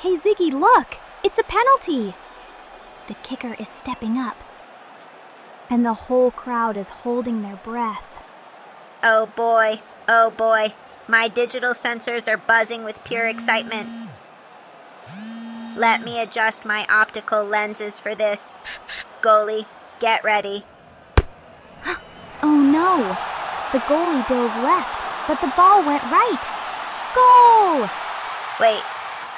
Hey Ziggy, look! It's a penalty! The kicker is stepping up, and the whole crowd is holding their breath. Oh boy, my digital sensors are buzzing with pure excitement. Let me adjust my optical lenses for this. Goalie, get ready. Oh no! The goalie dove left, but the ball went right. Goal! Wait,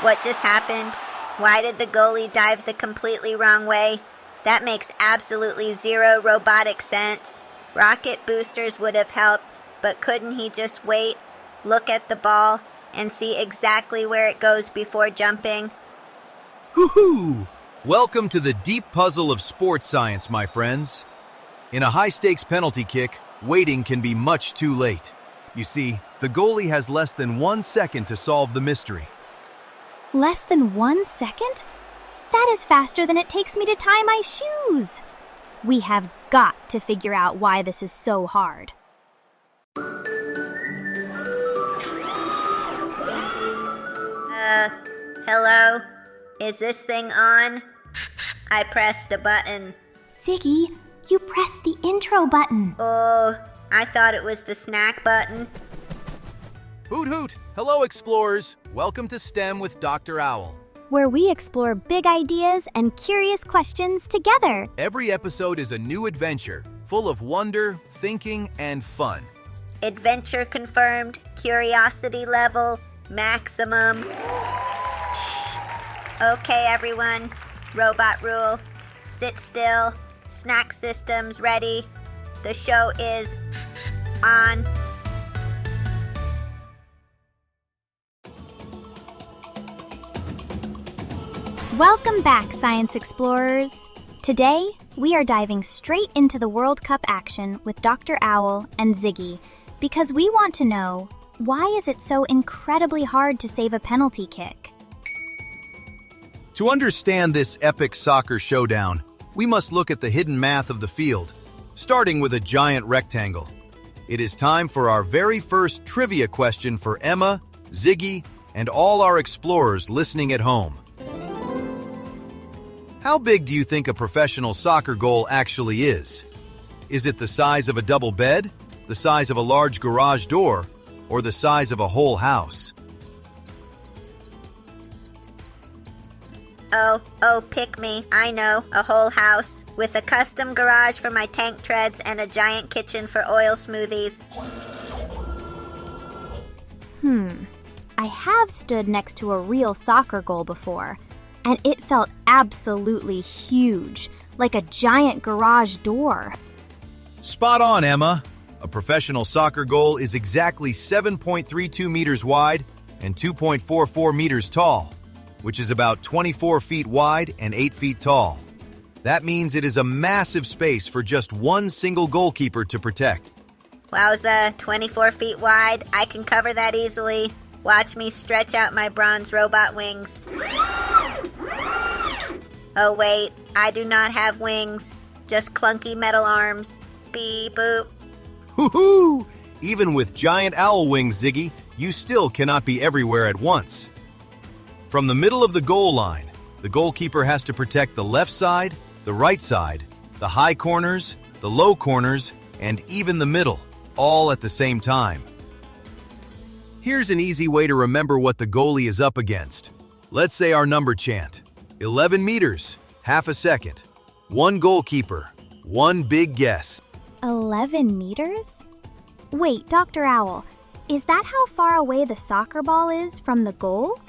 what just happened? Why did the goalie dive the completely wrong way? That makes absolutely zero robotic sense. Rocket boosters would have helped, but couldn't he just wait, look at the ball, and see exactly where it goes before jumping? Hoo-hoo! Welcome to the deep puzzle of sports science, my friends. In a high-stakes penalty kick, waiting can be much too late. You see, the goalie has less than 1 second to solve the mystery. Less than 1 second? That is faster than it takes me to tie my shoes. We have got to figure out why this is so hard. Hello? Is this thing on? I pressed a button. Ziggy, you pressed the intro button. Oh, I thought it was the snack button. Hoot hoot! Hello, explorers! Welcome to STEM with Dr. Owl. Where we explore big ideas and curious questions together. Every episode is a new adventure, full of wonder, thinking, and fun. Adventure confirmed, curiosity level, maximum. Okay, everyone. Robot rule. Sit still. Snack systems ready. The show is on. Welcome back, Science Explorers. Today, we are diving straight into the World Cup action with Dr. Owl and Ziggy because we want to know, why is it so incredibly hard to save a penalty kick? To understand this epic soccer showdown, we must look at the hidden math of the field, starting with a giant rectangle. It is time for our very first trivia question for Emma, Ziggy, and all our explorers listening at home. How big do you think a professional soccer goal actually is? Is it the size of a double bed, the size of a large garage door, or the size of a whole house? Oh, pick me. I know, a whole house, with a custom garage for my tank treads and a giant kitchen for oil smoothies. I have stood next to a real soccer goal before, and it felt absolutely huge, like a giant garage door. Spot on, Emma. A professional soccer goal is exactly 7.32 meters wide and 2.44 meters tall, which is about 24 feet wide and 8 feet tall. That means it is a massive space for just one single goalkeeper to protect. Wowza, 24 feet wide. I can cover that easily. Watch me stretch out my bronze robot wings. Oh wait, I do not have wings, just clunky metal arms. Beep boop. Hoo-hoo! Even with giant owl wings, Ziggy, you still cannot be everywhere at once. From the middle of the goal line, the goalkeeper has to protect the left side, the right side, the high corners, the low corners, and even the middle, all at the same time. Here's an easy way to remember what the goalie is up against. Let's say our number chant. 11 meters, half a second. One goalkeeper, one big guess. 11 meters? Wait, Dr. Owl, is that how far away the soccer ball is from the goal?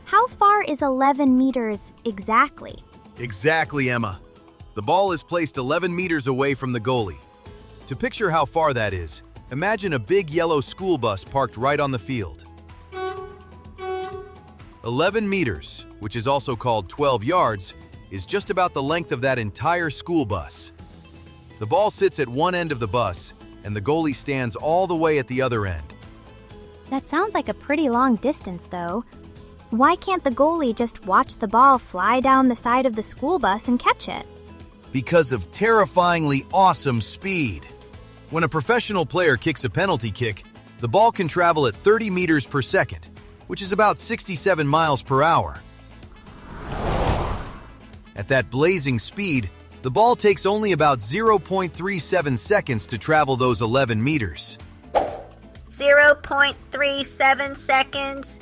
How far is 11 meters exactly? Exactly, Emma. The ball is placed 11 meters away from the goalie. To picture how far that is, imagine a big yellow school bus parked right on the field. 11 meters, which is also called 12 yards, is just about the length of that entire school bus. The ball sits at one end of the bus, and the goalie stands all the way at the other end. That sounds like a pretty long distance, though. Why can't the goalie just watch the ball fly down the side of the school bus and catch it? Because of terrifyingly awesome speed. When a professional player kicks a penalty kick, the ball can travel at 30 meters per second, which is about 67 miles per hour. At that blazing speed, the ball takes only about 0.37 seconds to travel those 11 meters. 0.37 seconds?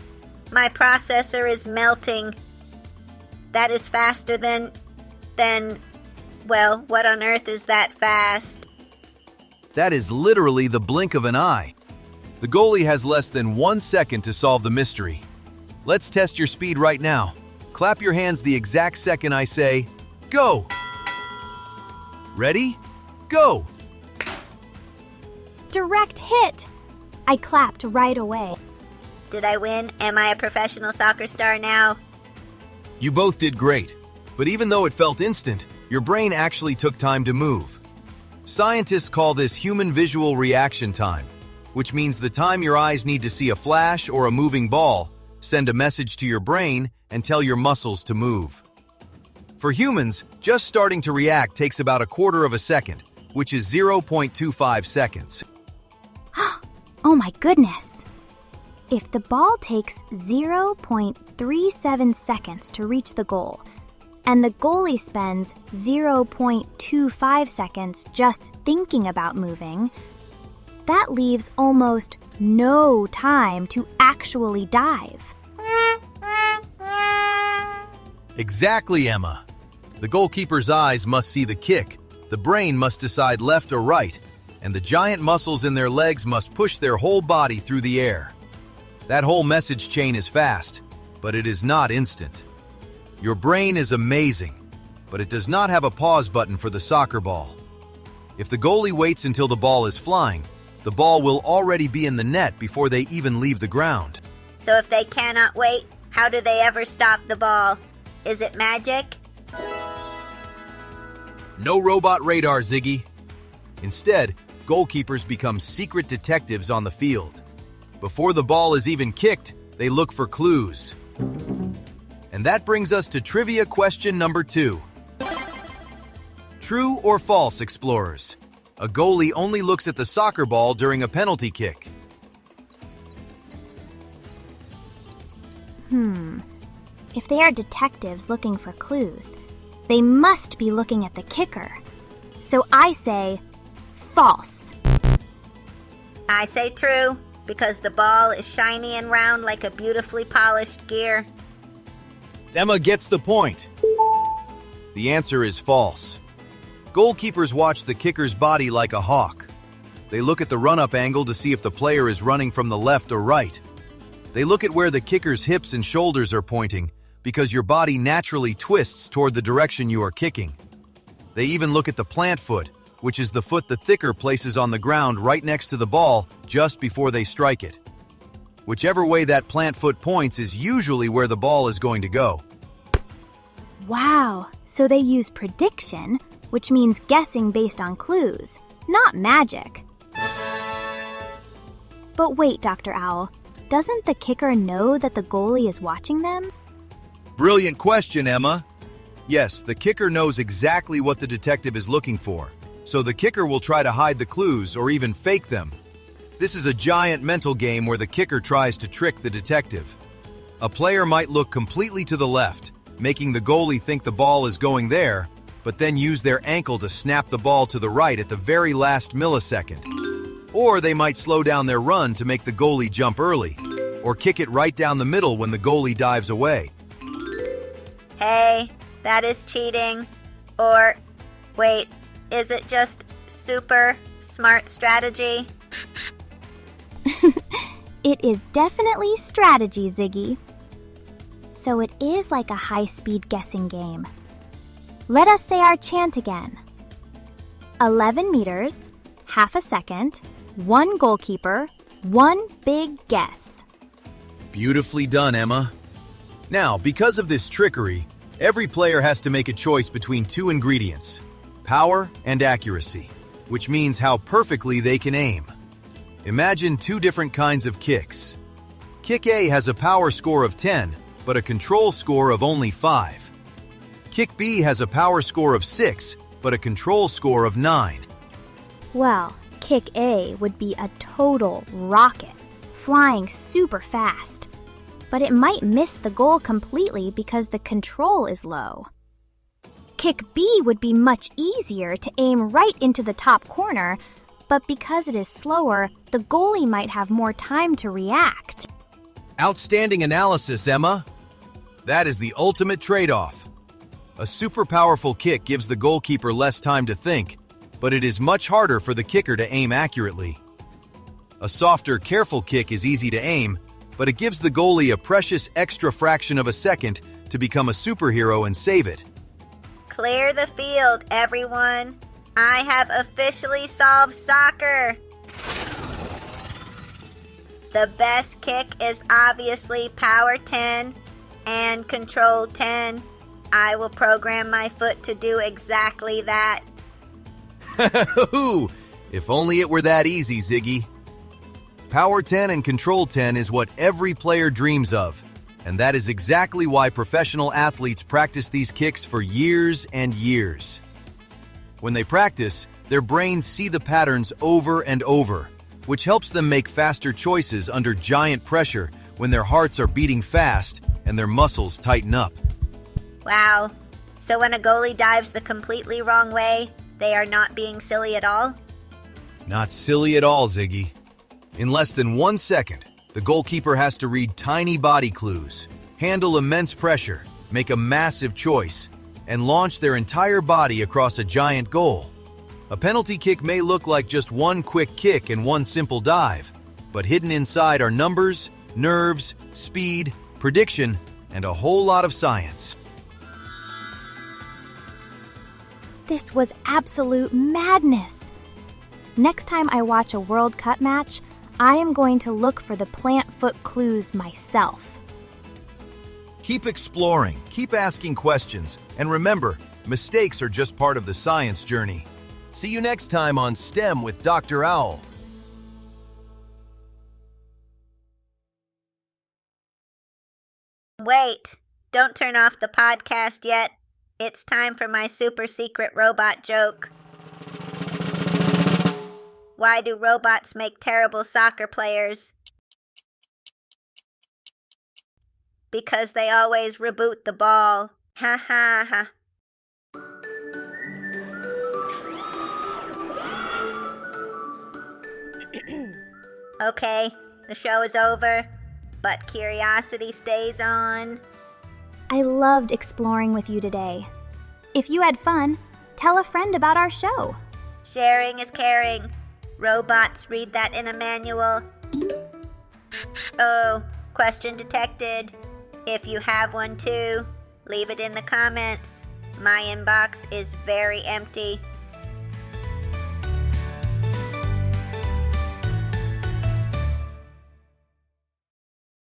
My processor is melting. That is faster than, well, what on earth is that fast? That is literally the blink of an eye. The goalie has less than 1 second to solve the mystery. Let's test your speed right now. Clap your hands the exact second I say, go! Ready? Go! Direct hit! I clapped right away. Did I win? Am I a professional soccer star now? You both did great, but even though it felt instant, your brain actually took time to move. Scientists call this human visual reaction time, which means the time your eyes need to see a flash or a moving ball, send a message to your brain, and tell your muscles to move. For humans, just starting to react takes about 1/4 of a second, which is 0.25 seconds. Oh my goodness! If the ball takes 0.37 seconds to reach the goal, and the goalie spends 0.25 seconds just thinking about moving, that leaves almost no time to actually dive. Exactly, Emma. The goalkeeper's eyes must see the kick, the brain must decide left or right, and the giant muscles in their legs must push their whole body through the air. That whole message chain is fast, but it is not instant. Your brain is amazing, but it does not have a pause button for the soccer ball. If the goalie waits until the ball is flying, the ball will already be in the net before they even leave the ground. So if they cannot wait, how do they ever stop the ball? Is it magic? No robot radar, Ziggy. Instead, goalkeepers become secret detectives on the field. Before the ball is even kicked, they look for clues. And that brings us to trivia question number 2. True or false, explorers? A goalie only looks at the soccer ball during a penalty kick. If they are detectives looking for clues, they must be looking at the kicker. So I say false. I say true, because the ball is shiny and round like a beautifully polished gear. Emma gets the point. The answer is false. Goalkeepers watch the kicker's body like a hawk. They look at the run-up angle to see if the player is running from the left or right. They look at where the kicker's hips and shoulders are pointing, because your body naturally twists toward the direction you are kicking. They even look at the plant foot, which is the foot the kicker places on the ground right next to the ball just before they strike it. Whichever way that plant foot points is usually where the ball is going to go. Wow, so they use prediction, which means guessing based on clues, not magic. But wait, Dr. Owl, doesn't the kicker know that the goalie is watching them? Brilliant question, Emma. Yes, the kicker knows exactly what the detective is looking for, so the kicker will try to hide the clues or even fake them. This is a giant mental game where the kicker tries to trick the detective. A player might look completely to the left, making the goalie think the ball is going there, but then use their ankle to snap the ball to the right at the very last millisecond. Or they might slow down their run to make the goalie jump early, or kick it right down the middle when the goalie dives away. Hey, that is cheating. Or, wait, is it just super smart strategy? It is definitely strategy, Ziggy. So it is like a high-speed guessing game. Let us say our chant again. 11 meters, half a second, 1 goalkeeper, 1 big guess. Beautifully done, Emma. Now, because of this trickery, every player has to make a choice between 2 ingredients, power and accuracy, which means how perfectly they can aim. Imagine 2 different kinds of kicks. Kick A has a power score of 10, but a control score of only 5. Kick B has a power score of 6, but a control score of 9. Well, kick A would be a total rocket, flying super fast. But it might miss the goal completely because the control is low. Kick B would be much easier to aim right into the top corner, but because it is slower, the goalie might have more time to react. Outstanding analysis, Emma. That is the ultimate trade-off. A super powerful kick gives the goalkeeper less time to think, but it is much harder for the kicker to aim accurately. A softer, careful kick is easy to aim, but it gives the goalie a precious extra fraction of a second to become a superhero and save it. Clear the field, everyone. I have officially solved soccer. The best kick is obviously power 10 and control 10. I will program my foot to do exactly that. If only it were that easy, Ziggy. Power 10 and Control 10 is what every player dreams of, and that is exactly why professional athletes practice these kicks for years and years. When they practice, their brains see the patterns over and over, which helps them make faster choices under giant pressure when their hearts are beating fast and their muscles tighten up. Wow. So when a goalie dives the completely wrong way, they are not being silly at all? Not silly at all, Ziggy. In less than 1 second, the goalkeeper has to read tiny body clues, handle immense pressure, make a massive choice, and launch their entire body across a giant goal. A penalty kick may look like just one quick kick and one simple dive, but hidden inside are numbers, nerves, speed, prediction, and a whole lot of science. This was absolute madness. Next time I watch a World Cup match, I am going to look for the plant foot clues myself. Keep exploring, keep asking questions, and remember, mistakes are just part of the science journey. See you next time on STEM with Dr. Owl. Wait, don't turn off the podcast yet. It's time for my super secret robot joke. Why do robots make terrible soccer players? Because they always reboot the ball. Ha ha ha. Okay, the show is over, but curiosity stays on. I loved exploring with you today. If you had fun, tell a friend about our show. Sharing is caring. Robots read that in a manual. Oh, question detected. If you have one too, leave it in the comments. My inbox is very empty.